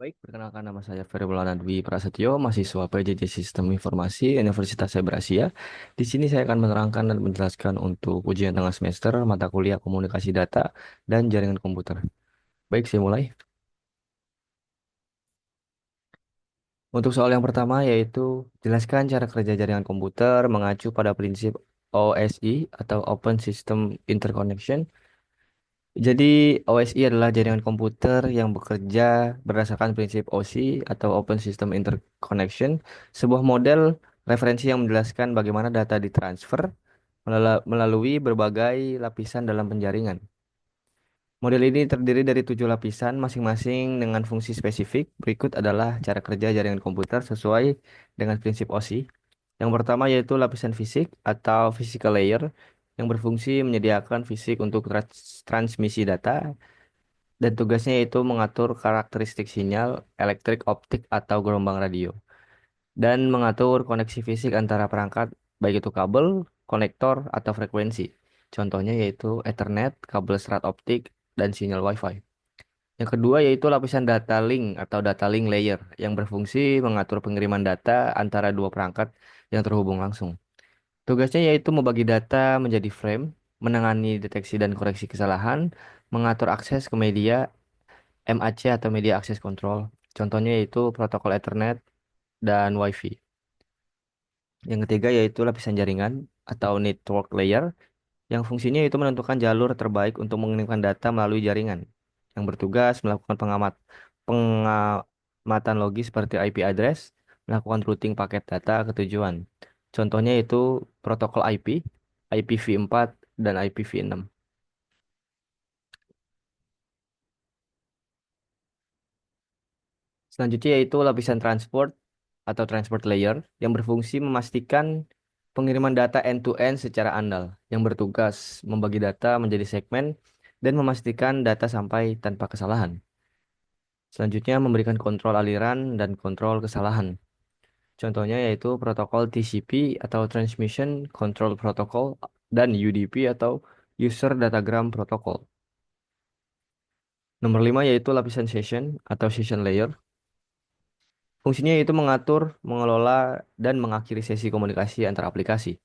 Baik, perkenalkan nama saya Ferry Maulana Dwi Prasetyo, mahasiswa PJJ Sistem Informasi Universitas Cyber Asia. Di sini saya akan menerangkan dan menjelaskan untuk ujian tengah semester mata kuliah Komunikasi Data dan Jaringan Komputer. Baik, saya mulai. Untuk soal yang pertama yaitu jelaskan cara kerja jaringan komputer mengacu pada prinsip OSI atau Open System Interconnection. Jadi OSI adalah jaringan komputer yang bekerja berdasarkan prinsip OSI atau Open System Interconnection, sebuah model referensi yang menjelaskan bagaimana data ditransfer melalui berbagai lapisan dalam penjaringan. Model ini terdiri dari 7 lapisan masing-masing dengan fungsi spesifik. Berikut adalah cara kerja jaringan komputer sesuai dengan prinsip OSI. Yang pertama yaitu lapisan fisik atau physical layer yang berfungsi menyediakan fisik untuk transmisi data dan tugasnya yaitu mengatur karakteristik sinyal, elektrik, optik, atau gelombang radio, dan mengatur koneksi fisik antara perangkat, baik itu kabel, konektor, atau frekuensi. Contohnya yaitu Ethernet, kabel serat optik, dan sinyal Wi-Fi. Yang kedua yaitu lapisan data link atau data link layer yang berfungsi mengatur pengiriman data antara dua perangkat yang terhubung langsung. Tugasnya yaitu membagi data menjadi frame, menangani deteksi dan koreksi kesalahan, mengatur akses ke media, MAC atau Media Access Control. Contohnya yaitu protokol Ethernet dan Wi-Fi. Yang ketiga yaitu lapisan jaringan atau network layer yang fungsinya itu menentukan jalur terbaik untuk mengirimkan data melalui jaringan. Yang bertugas melakukan pengamatan logis seperti IP address, melakukan routing paket data ke tujuan. Contohnya itu protokol IP, IPv4, dan IPv6. Selanjutnya yaitu lapisan transport atau transport layer yang berfungsi memastikan pengiriman data end-to-end secara andal, yang bertugas membagi data menjadi segmen dan memastikan data sampai tanpa kesalahan. Selanjutnya memberikan kontrol aliran dan kontrol kesalahan. Contohnya yaitu protokol TCP atau Transmission Control Protocol dan UDP atau User Datagram Protocol. Nomor 5 yaitu lapisan session atau session layer. Fungsinya yaitu mengatur, mengelola, dan mengakhiri sesi komunikasi antar aplikasi.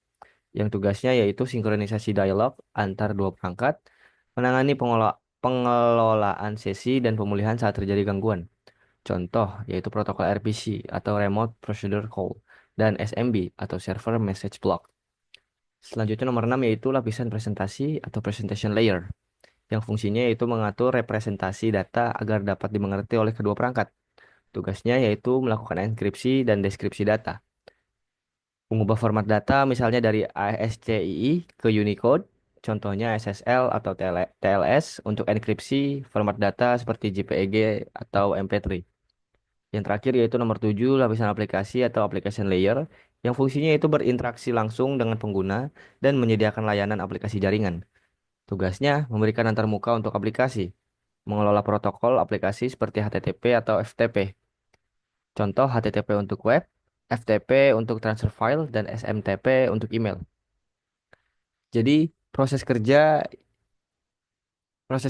Yang tugasnya yaitu sinkronisasi dialog antar dua perangkat, menangani pengelolaan sesi dan pemulihan saat terjadi gangguan. Contoh yaitu protokol RPC atau Remote Procedure Call dan SMB atau Server Message Block. Selanjutnya nomor 6 yaitu lapisan presentasi atau Presentation Layer yang fungsinya yaitu mengatur representasi data agar dapat dimengerti oleh kedua perangkat. Tugasnya yaitu melakukan enkripsi dan deskripsi data. Mengubah format data misalnya dari ASCII ke Unicode, contohnya SSL atau TLS untuk enkripsi format data seperti JPEG atau MP3. Yang terakhir yaitu nomor 7 lapisan aplikasi atau application layer, yang fungsinya itu berinteraksi langsung dengan pengguna dan menyediakan layanan aplikasi jaringan. Tugasnya memberikan antarmuka untuk aplikasi, mengelola protokol aplikasi seperti HTTP atau FTP. Contoh HTTP untuk web, FTP untuk transfer file, dan SMTP untuk email. Jadi proses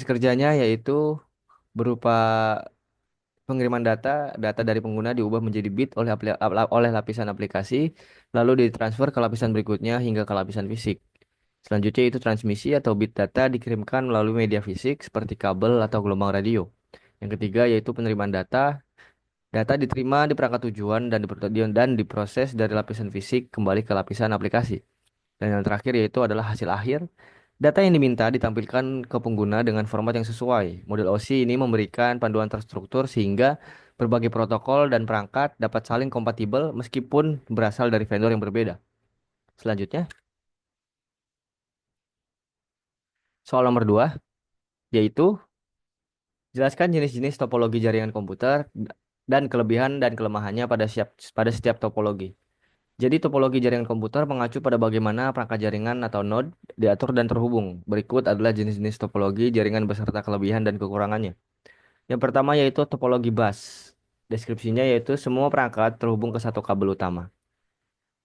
kerjanya yaitu berupa pengiriman data dari pengguna diubah menjadi bit oleh lapisan aplikasi, lalu ditransfer ke lapisan berikutnya hingga ke lapisan fisik. Selanjutnya itu transmisi atau bit data dikirimkan melalui media fisik seperti kabel atau gelombang radio. Yang ketiga yaitu penerimaan data. Data diterima di perangkat tujuan dan diproses dari lapisan fisik kembali ke lapisan aplikasi. Dan yang terakhir yaitu adalah hasil akhir. Data yang diminta ditampilkan ke pengguna dengan format yang sesuai. Model OSI ini memberikan panduan terstruktur sehingga berbagai protokol dan perangkat dapat saling kompatibel meskipun berasal dari vendor yang berbeda. Selanjutnya, soal nomor 2 yaitu jelaskan jenis-jenis topologi jaringan komputer dan kelebihan dan kelemahannya pada setiap topologi. Jadi topologi jaringan komputer mengacu pada bagaimana perangkat jaringan atau node diatur dan terhubung. Berikut adalah jenis-jenis topologi jaringan beserta kelebihan dan kekurangannya. Yang pertama yaitu topologi bus. Deskripsinya yaitu semua perangkat terhubung ke satu kabel utama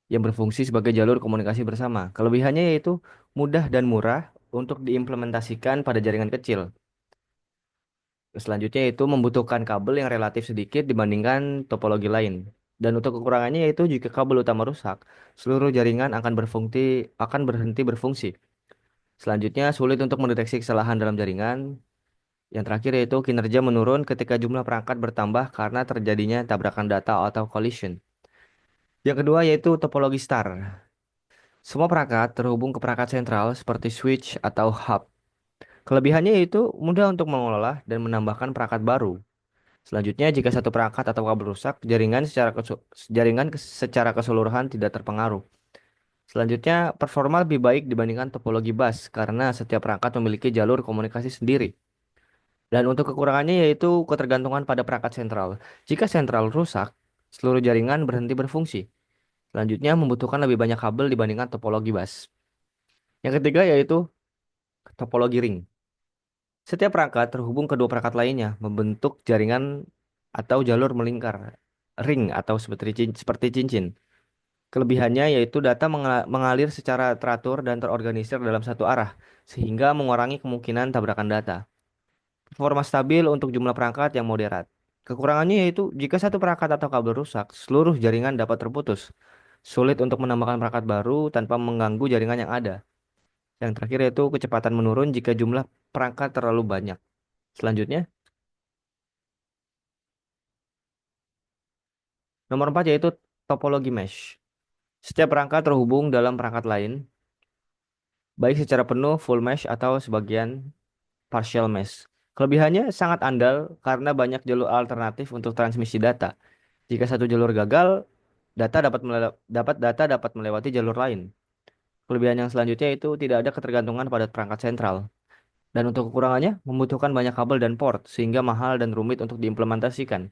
yang berfungsi sebagai jalur komunikasi bersama. Kelebihannya yaitu mudah dan murah untuk diimplementasikan pada jaringan kecil. Selanjutnya itu membutuhkan kabel yang relatif sedikit dibandingkan topologi lain. Dan untuk kekurangannya yaitu jika kabel utama rusak, seluruh jaringan akan berhenti berfungsi. Selanjutnya sulit untuk mendeteksi kesalahan dalam jaringan. Yang terakhir yaitu kinerja menurun ketika jumlah perangkat bertambah karena terjadinya tabrakan data atau collision. Yang kedua yaitu topologi star. Semua perangkat terhubung ke perangkat sentral seperti switch atau hub. Kelebihannya yaitu mudah untuk mengelola dan menambahkan perangkat baru. Selanjutnya, jika satu perangkat atau kabel rusak, secara keseluruhan tidak terpengaruh. Selanjutnya, performa lebih baik dibandingkan topologi bus karena setiap perangkat memiliki jalur komunikasi sendiri. Dan untuk kekurangannya yaitu ketergantungan pada perangkat sentral. Jika sentral rusak, seluruh jaringan berhenti berfungsi. Selanjutnya, membutuhkan lebih banyak kabel dibandingkan topologi bus. Yang ketiga yaitu topologi ring. Setiap perangkat terhubung ke dua perangkat lainnya, membentuk jaringan atau jalur melingkar, ring atau seperti cincin. Kelebihannya yaitu data mengalir secara teratur dan terorganisir dalam satu arah, sehingga mengurangi kemungkinan tabrakan data. Performa stabil untuk jumlah perangkat yang moderat. Kekurangannya yaitu jika satu perangkat atau kabel rusak, seluruh jaringan dapat terputus. Sulit untuk menambahkan perangkat baru tanpa mengganggu jaringan yang ada. Yang terakhir yaitu kecepatan menurun jika jumlah perangkat terlalu banyak. Selanjutnya, nomor 4 yaitu topologi mesh. Setiap perangkat terhubung dalam perangkat lain, baik secara penuh, full mesh, atau sebagian partial mesh. Kelebihannya sangat andal karena banyak jalur alternatif untuk transmisi data. Jika satu jalur gagal, data dapat melewati jalur lain. Kelebihan yang selanjutnya itu tidak ada ketergantungan pada perangkat sentral. Dan untuk kekurangannya, membutuhkan banyak kabel dan port, sehingga mahal dan rumit untuk diimplementasikan.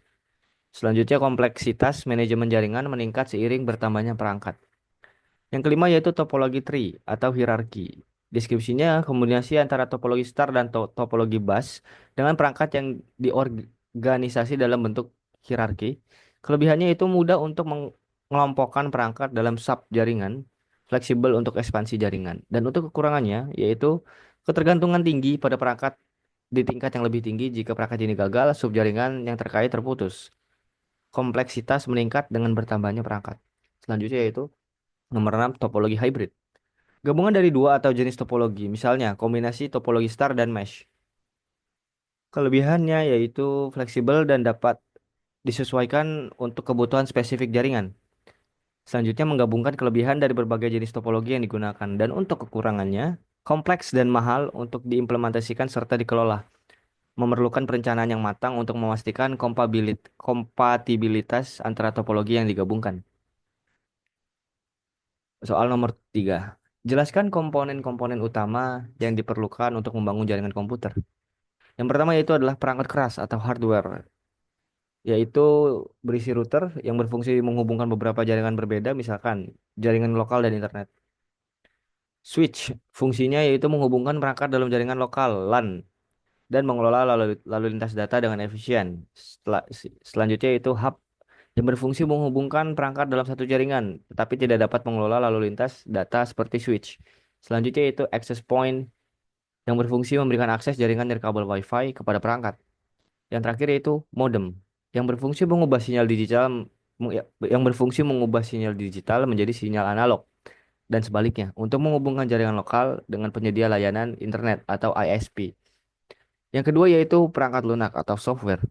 Selanjutnya, kompleksitas manajemen jaringan meningkat seiring bertambahnya perangkat. Yang kelima yaitu topologi tree atau hierarki. Deskripsinya kombinasi antara topologi star dan topologi bus dengan perangkat yang diorganisasi dalam bentuk hierarki. Kelebihannya itu mudah untuk mengelompokkan perangkat dalam sub jaringan, fleksibel untuk ekspansi jaringan. Dan untuk kekurangannya yaitu ketergantungan tinggi pada perangkat di tingkat yang lebih tinggi. Jika perangkat ini gagal, sub jaringan yang terkait terputus. Kompleksitas meningkat dengan bertambahnya perangkat. Selanjutnya yaitu nomor 6 topologi hybrid. Gabungan dari dua atau jenis topologi, misalnya kombinasi topologi star dan mesh. Kelebihannya yaitu fleksibel dan dapat disesuaikan untuk kebutuhan spesifik jaringan. Selanjutnya menggabungkan kelebihan dari berbagai jenis topologi yang digunakan. Dan untuk kekurangannya, kompleks dan mahal untuk diimplementasikan serta dikelola. Memerlukan perencanaan yang matang untuk memastikan kompatibilitas antara topologi yang digabungkan. Soal nomor 3. Jelaskan komponen-komponen utama yang diperlukan untuk membangun jaringan komputer. Yang pertama yaitu adalah perangkat keras atau hardware, yaitu berisi router yang berfungsi menghubungkan beberapa jaringan berbeda, misalkan jaringan lokal dan internet. Switch, fungsinya yaitu menghubungkan perangkat dalam jaringan lokal LAN dan mengelola lalu lintas data dengan efisien. Selanjutnya yaitu hub yang berfungsi menghubungkan perangkat dalam satu jaringan, tetapi tidak dapat mengelola lalu lintas data seperti switch. Selanjutnya yaitu access point yang berfungsi memberikan akses jaringan dari kabel WiFi kepada perangkat. Yang terakhir yaitu modem yang berfungsi mengubah sinyal digital menjadi sinyal analog dan sebaliknya untuk menghubungkan jaringan lokal dengan penyedia layanan internet atau ISP. Yang kedua yaitu perangkat lunak atau software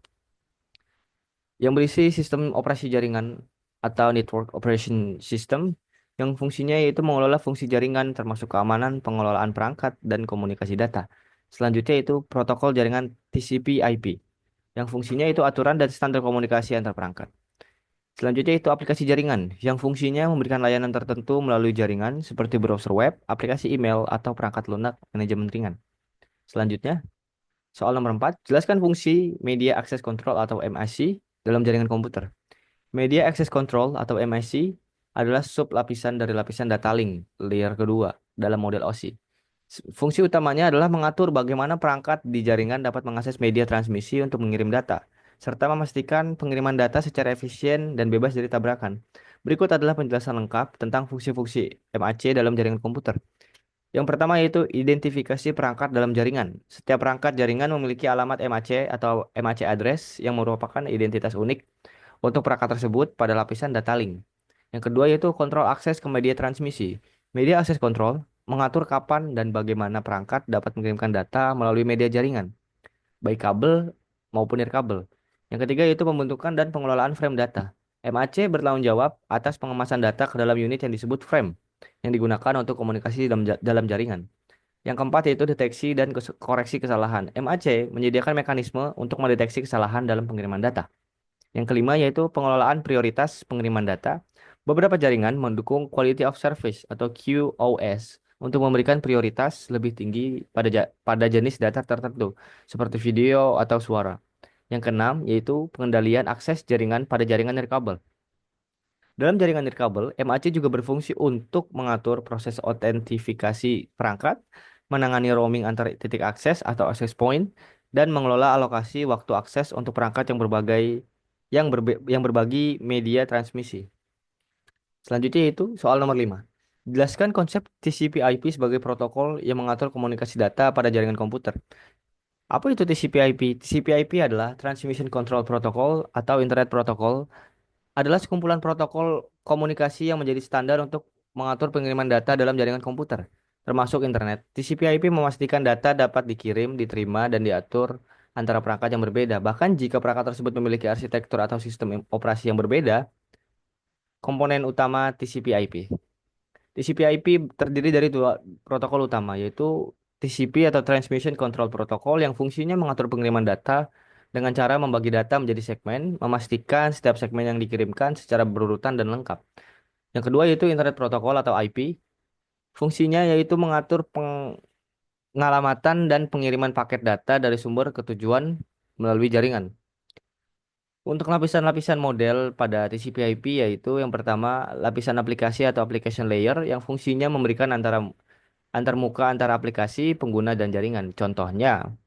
yang berisi sistem operasi jaringan atau network operation system yang fungsinya yaitu mengelola fungsi jaringan termasuk keamanan, pengelolaan perangkat, dan komunikasi data. Selanjutnya itu protokol jaringan TCP/IP yang fungsinya itu aturan dan standar komunikasi antar perangkat. Selanjutnya itu aplikasi jaringan yang fungsinya memberikan layanan tertentu melalui jaringan seperti browser web, aplikasi email, atau perangkat lunak manajemen ringan. Selanjutnya, soal nomor 4, jelaskan fungsi Media Access Control atau MAC dalam jaringan komputer. Media Access Control atau MAC adalah sub lapisan dari lapisan data link layer kedua dalam model OSI. Fungsi utamanya adalah mengatur bagaimana perangkat di jaringan dapat mengakses media transmisi untuk mengirim data, serta memastikan pengiriman data secara efisien dan bebas dari tabrakan. Berikut adalah penjelasan lengkap tentang fungsi-fungsi MAC dalam jaringan komputer. Yang pertama yaitu identifikasi perangkat dalam jaringan. Setiap perangkat jaringan memiliki alamat MAC atau MAC address yang merupakan identitas unik untuk perangkat tersebut pada lapisan data link. Yang kedua yaitu kontrol akses ke media transmisi. Media akses control mengatur kapan dan bagaimana perangkat dapat mengirimkan data melalui media jaringan, baik kabel maupun nirkabel. Yang ketiga yaitu pembentukan dan pengelolaan frame data. MAC bertanggung jawab atas pengemasan data ke dalam unit yang disebut frame, yang digunakan untuk komunikasi dalam jaringan. Yang keempat yaitu deteksi dan koreksi kesalahan. MAC menyediakan mekanisme untuk mendeteksi kesalahan dalam pengiriman data. Yang kelima yaitu pengelolaan prioritas pengiriman data. Beberapa jaringan mendukung Quality of Service atau QoS untuk memberikan prioritas lebih tinggi pada jenis data tertentu, seperti video atau suara. Yang keenam yaitu pengendalian akses jaringan pada jaringan nirkabel. Dalam jaringan nirkabel, MAC juga berfungsi untuk mengatur proses autentifikasi perangkat, menangani roaming antar titik akses atau access point, dan mengelola alokasi waktu akses untuk perangkat yang berbagi media transmisi. Selanjutnya itu soal nomor 5. Jelaskan konsep TCP/IP sebagai protokol yang mengatur komunikasi data pada jaringan komputer. Apa itu TCP/IP? TCP/IP adalah Transmission Control Protocol atau Internet Protocol, adalah sekumpulan protokol komunikasi yang menjadi standar untuk mengatur pengiriman data dalam jaringan komputer, termasuk internet. TCP/IP memastikan data dapat dikirim, diterima, dan diatur antara perangkat yang berbeda. Bahkan jika perangkat tersebut memiliki arsitektur atau sistem operasi yang berbeda, komponen utama TCP/IP. TCP/IP terdiri dari dua protokol utama, yaitu TCP atau Transmission Control Protocol yang fungsinya mengatur pengiriman data dengan cara membagi data menjadi segmen, memastikan setiap segmen yang dikirimkan secara berurutan dan lengkap. Yang kedua yaitu Internet Protocol atau IP. Fungsinya yaitu mengatur pengalamatan dan pengiriman paket data dari sumber ke tujuan melalui jaringan. Untuk lapisan-lapisan model pada TCP/IP yaitu yang pertama lapisan aplikasi atau application layer yang fungsinya memberikan antar muka antara aplikasi, pengguna dan jaringan. Contohnya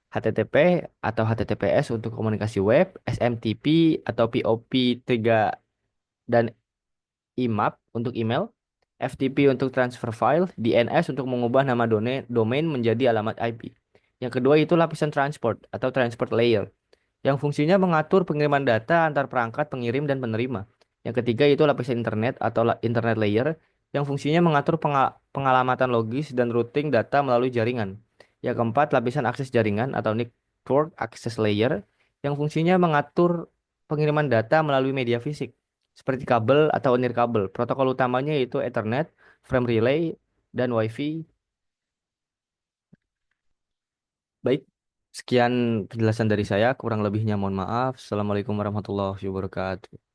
HTTP atau HTTPS untuk komunikasi web, SMTP atau POP3 dan IMAP untuk email, FTP untuk transfer file, DNS untuk mengubah nama domain menjadi alamat IP. Yang kedua itu lapisan transport atau transport layer yang fungsinya mengatur pengiriman data antar perangkat pengirim dan penerima. Yang ketiga itu lapisan internet atau internet layer yang fungsinya mengatur pengalamatan logis dan routing data melalui jaringan. Yang keempat, lapisan akses jaringan atau network access layer yang fungsinya mengatur pengiriman data melalui media fisik seperti kabel atau nirkabel. Protokol utamanya yaitu Ethernet, frame relay, dan WiFi. Baik, sekian penjelasan dari saya. Kurang lebihnya mohon maaf. Assalamualaikum warahmatullahi wabarakatuh.